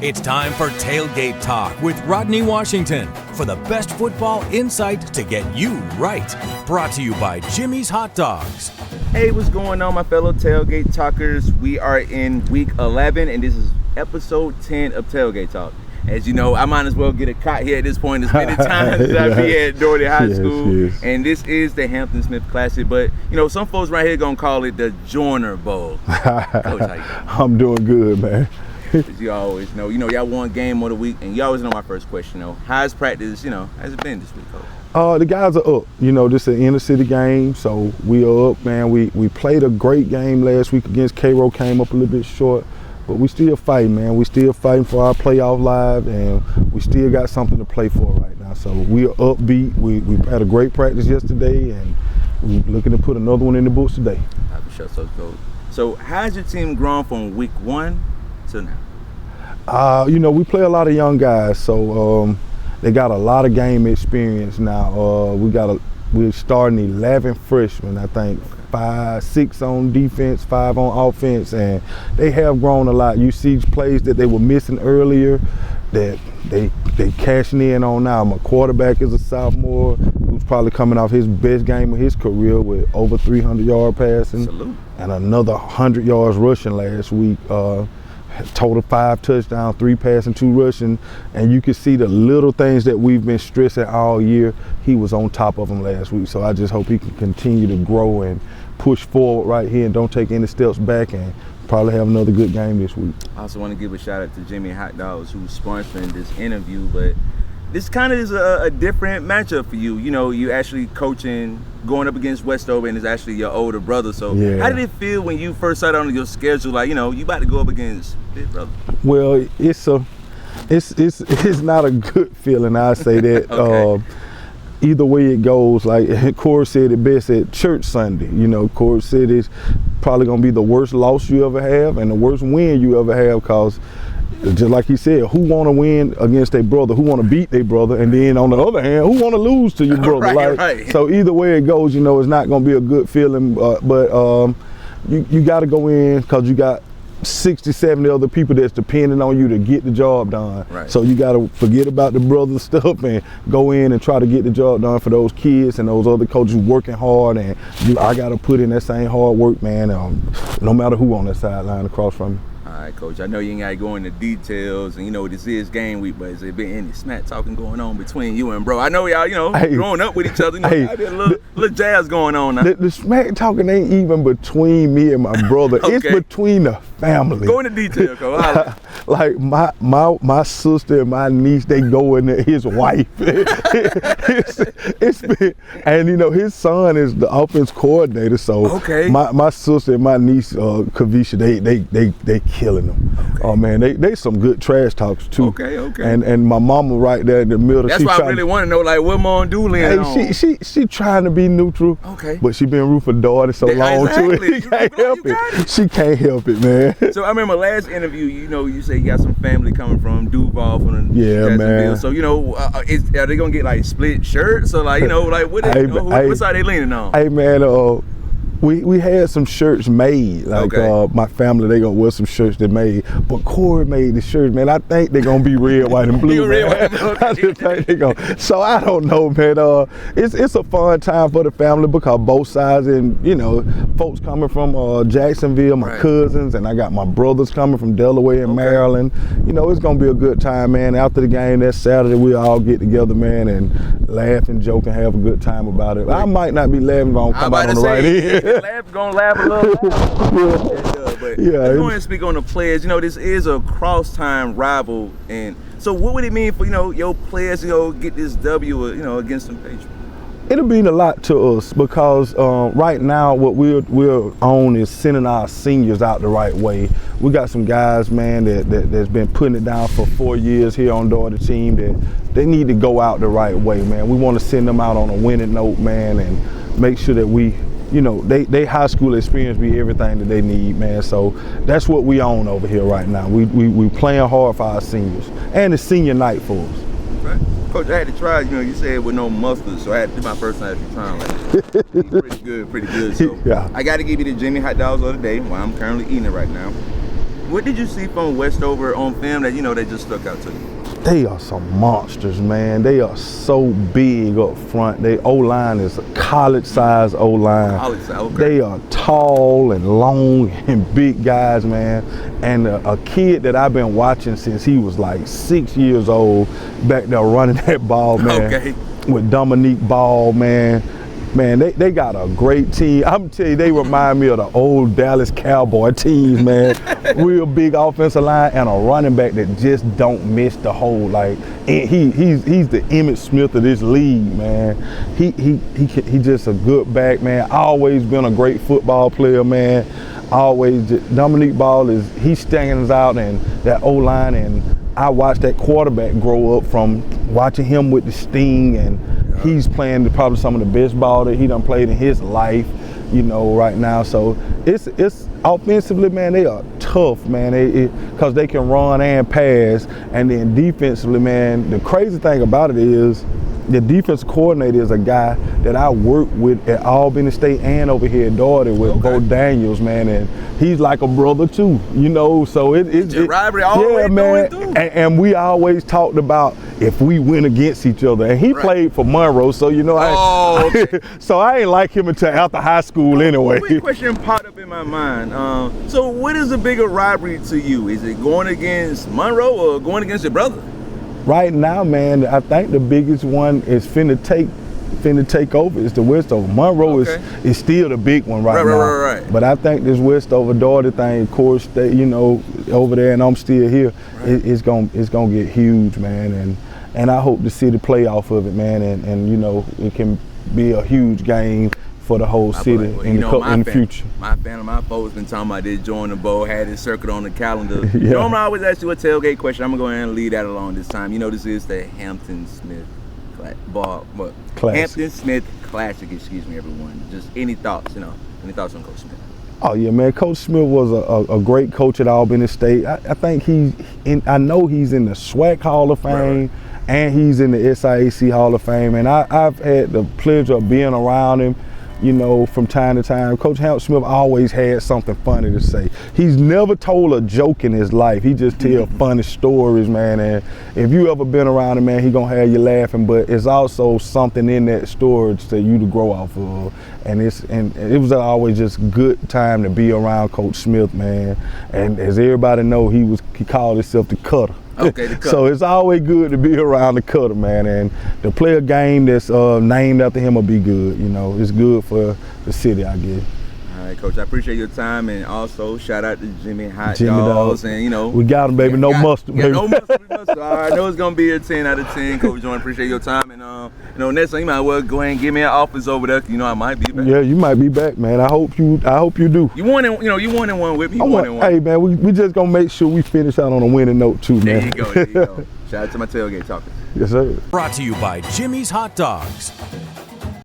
It's time for Tailgate Talk with Rodney Washington for the best football insight to get you right. Brought to you by Jimmy's Hot Dogs. Hey, what's going on, my fellow Tailgate Talkers? We are in week 11, and this is episode 10 of Tailgate Talk. As you know, I might as well get a cot here at this point as many times as I be at Dougherty High School. Yes. And this is the Hampton Smith Classic, but you know, some folks right here gonna call it the Joyner Bowl. Coach, how you doing? I'm doing good, man. As you always know, y'all won game of the week, and you always know my first question, how's practice, has it been this week, Coach? The guys are up. This is an inner city game, so we are up, man. We played a great game last week against Cairo, came up a little bit short, but we still fighting, man. We still fighting for our playoff live, and we still got something to play for right now. So we are upbeat. We had a great practice yesterday, and we're looking to put another one in the books today. I for sure, so Coach. So how's your team grown from week 1 to now? We play a lot of young guys, so they got a lot of game experience now. We're starting 11 freshmen, I think. 6 on defense, 5 on offense, and they have grown a lot. You see plays that they were missing earlier that they cashing in on now. My quarterback is a sophomore who's probably coming off his best game of his career with over 300-yard passing. Salute. And another 100 yards rushing last week. Total 5 touchdowns, 3 passing, 2 rushing, and you can see the little things that we've been stressing all year. He was on top of them last week, so I just hope he can continue to grow and push forward right here and don't take any steps back and probably have another good game this week. I also want to give a shout out to Jimmy Hot Dogs, who's sponsoring this interview, but this kind of is a different matchup for you. You actually coaching, going up against Westover, and it's actually your older brother. So yeah. How did it feel when you first started on your schedule? Like, you about to go up against big brother? Well, it's not a good feeling, I say that. Okay. Either way it goes, like Corey said it best at church Sunday. Corey said it's probably gonna be the worst loss you ever have and the worst win you ever have, because just like he said, who want to win against their brother? Who want to beat their brother? And then on the other hand, who want to lose to your brother? Right. So either way it goes, it's not going to be a good feeling. But you got to go in because you got 60, 70 other people that's depending on you to get the job done. Right. So you got to forget about the brother stuff and go in and try to get the job done for those kids and those other coaches working hard. And I got to put in that same hard work, man, no matter who on that sideline across from me. All right, Coach, I know you ain't got to go into details, and this is game week, but has there been any smack talking going on between you and bro? I know y'all, growing up with each other, I did a little jazz going on now. The smack talking ain't even between me and my brother. Okay. It's between the family. Go into detail, Coach. Like my sister and my niece, they go in there, his wife. it's been, and his son is the offense coordinator, so okay. My sister and my niece, Kavisha, they killing them. Okay. Oh man, they some good trash talks too. Okay. And my mama right there in the middle. That's why I really want to know, like, what Mom Dooley on. She trying to be neutral. Okay. But she been rooting for daughter so long too. She can't help it. She can't help it, man. So I remember last interview, you say you got some family coming from Duval, from the yeah, man. So are they gonna get like split shirts? So like like what side they leaning on? Hey man, we had some shirts made. Like my family, they gonna wear some shirts they made. But Corey made the shirts, man. I think they're gonna be red, white, and blue. Red, white, and blue. I just think they gonna. So I don't know, man. It's a fun time for the family because both sides, and folks coming from Jacksonville, my cousins, and I got my brothers coming from Delaware and Maryland. It's gonna be a good time, man. After the game that Saturday, we all get together, man, and laugh and joke and have a good time about it. I might not be laughing if I don't come out on the right end. Gonna laugh a little. But let's go and speak on the players. This is a cross-time rival, and so what would it mean for your players to get this W against some Patriots? It'll mean a lot to us because right now what we're on is sending our seniors out the right way. We got some guys, man, that's been putting it down for 4 years here on the team that they need to go out the right way, man. We want to send them out on a winning note, man, and make sure that we they high school experience be everything that they need, man. So that's what we own over here right now. We playing hard for our seniors, and it's senior night for us. Right. Coach, I had to try, you said with no mustard, so I had to do my first time actually trying like that. pretty good. So yeah. I got to give you the Jimmy Hot Dogs of the day while I'm currently eating it right now. What did you see from Westover on film that that just stuck out to you? They are some monsters, man. They are so big up front. Their O-line is a college-sized O-line. College-size, okay. They are tall and long and big guys, man. And a kid that I've been watching since he was like 6 years old, back there running that ball, man. Okay. With Dominique Ball, man. Man, they got a great team. I'm telling you, they remind me of the old Dallas Cowboy teams, man. Real big offensive line and a running back that just don't miss the hole. Like he's the Emmitt Smith of this league, man. He just a good back, man. Always been a great football player, man. Always Dominique Ball he stands out in that O-line, and I watched that quarterback grow up from watching him with the Sting, and he's playing probably some of the best ball that he done played in his life, right now. So it's offensively, man, they are tough, man, because they can run and pass. And then defensively, man, the crazy thing about it is the defense coordinator is a guy that I work with at Albany State and over here at Dougherty with Bo Daniels, man, and he's like a brother too, So it's rivalry all the way man. through. And we always talked about if we win against each other. And he played for Monroe, so so I ain't like him until after high school anyway. Quick question popped up in my mind. So what is a bigger rivalry to you? Is it going against Monroe or going against your brother? Right now, man, I think the biggest one is finna take over. It's the Westover. Monroe is still the big one right now. Right. But I think this Westover Dougherty thing, of course, over there, and I'm still here. It's gonna get huge, man. And I hope to see the playoff of it, man. And it can be a huge game for the whole city in the future. My family, my folks been talking about this, join the bowl, had it circled on the calendar. Normally I always ask you a tailgate question. I'm gonna go ahead and lead that along this time. This is the Hampton Smith Hampton Smith Classic, excuse me, everyone. Just any thoughts, any thoughts on Coach Smith? Oh yeah, man. Coach Smith was a great coach at Albany State. I think I know he's in the SWAC Hall of Fame, and he's in the SIAC Hall of Fame. And I've had the pleasure of being around him, from time to time. Coach Hampton Smith always had something funny to say. He's never told a joke in his life. He just tells funny stories, man. And if you ever been around him, man, he gonna have you laughing. But it's also something in that story for you to grow off of. And it was always just good time to be around Coach Smith, man. And as everybody know, he called himself the Cutter. Okay, the Cutter. So it's always good to be around the Cutter, man. And to play a game that's named after him will be good. It's good for the city, I guess. All right, Coach, I appreciate your time, and also shout out to Jimmy Hot Dogs, and we got him, baby. No mustard, baby. No mustard. All right, I know it's gonna be a 10 out of 10, Coach Joyner. Appreciate your time, and next time you might well go ahead and give me an office over there. I might be back. Yeah, you might be back, man. I hope you do. You won in one with me. Hey, man, we just gonna make sure we finish out on a winning note too, man. There you go. Shout out to my tailgate talkers. Yes, sir. Brought to you by Jimmy's Hot Dogs.